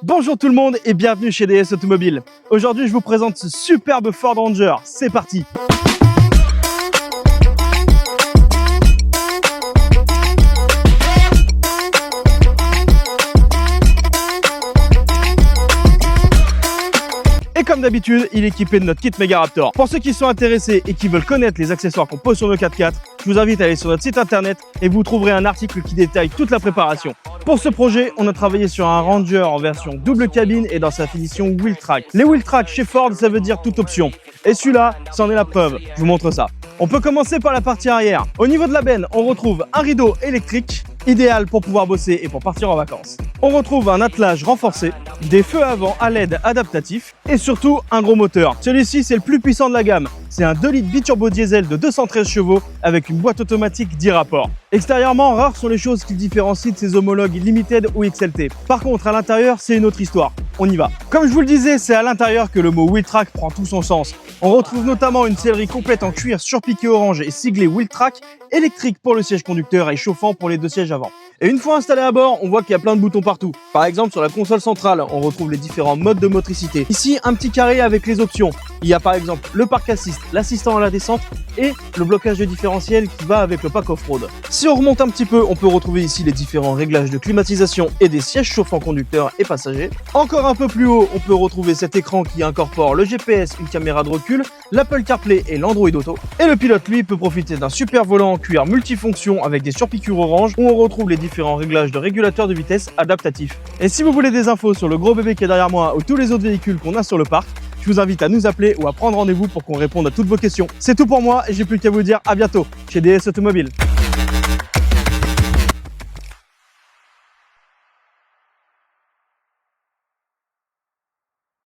Bonjour tout le monde et bienvenue chez DS Automobile. Aujourd'hui je vous présente ce superbe Ford Ranger, c'est parti. Et comme d'habitude, il est équipé de notre kit Mega Raptor. Pour ceux qui sont intéressés et qui veulent connaître les accessoires qu'on pose sur nos 4x4, je vous invite à aller sur notre site internet et vous trouverez un article qui détaille toute la préparation. Pour ce projet, on a travaillé sur un Ranger en version double cabine et dans sa finition wheel track. Les wheel track chez Ford, ça veut dire toute option. Et celui-là, c'en est la preuve. Je vous montre ça. On peut commencer par la partie arrière. Au niveau de la benne, on retrouve un rideau électrique, idéal pour pouvoir bosser et pour partir en vacances. On retrouve un attelage renforcé, des feux avant à LED adaptatifs et surtout un gros moteur. Celui-ci, c'est le plus puissant de la gamme. C'est un 2 litres biturbo diesel de 213 chevaux avec une boîte automatique 10 rapports. Extérieurement, rares sont les choses qui le différencient de ses homologues Limited ou XLT. Par contre, à l'intérieur, c'est une autre histoire. On y va. Comme je vous le disais, c'est à l'intérieur que le mot wheel track prend tout son sens. On retrouve notamment une sellerie complète en cuir surpiqué orange et siglé wheel track, électrique pour le siège conducteur et chauffant pour les deux sièges avant. Et une fois installé à bord, on voit qu'il y a plein de boutons partout. Par exemple, sur la console centrale, on retrouve les différents modes de motricité. Ici, un petit carré avec les options. Il y a par exemple le parc assist, l'assistant à la descente et le blocage de différentiel qui va avec le pack off-road. Si on remonte un petit peu, on peut retrouver ici les différents réglages de climatisation et des sièges chauffants conducteurs et passagers. Encore un peu plus haut, on peut retrouver cet écran qui incorpore le GPS, une caméra de recul, l'Apple CarPlay et l'Android Auto. Et le pilote, lui, peut profiter d'un super volant en cuir multifonction avec des surpiqûres orange où on retrouve les différents réglages de régulateurs de vitesse adaptatifs. Et si vous voulez des infos sur le gros bébé qui est derrière moi ou tous les autres véhicules qu'on a sur le parc, je vous invite à nous appeler ou à prendre rendez-vous pour qu'on réponde à toutes vos questions. C'est tout pour moi et j'ai plus qu'à vous dire à bientôt chez DS Automobile.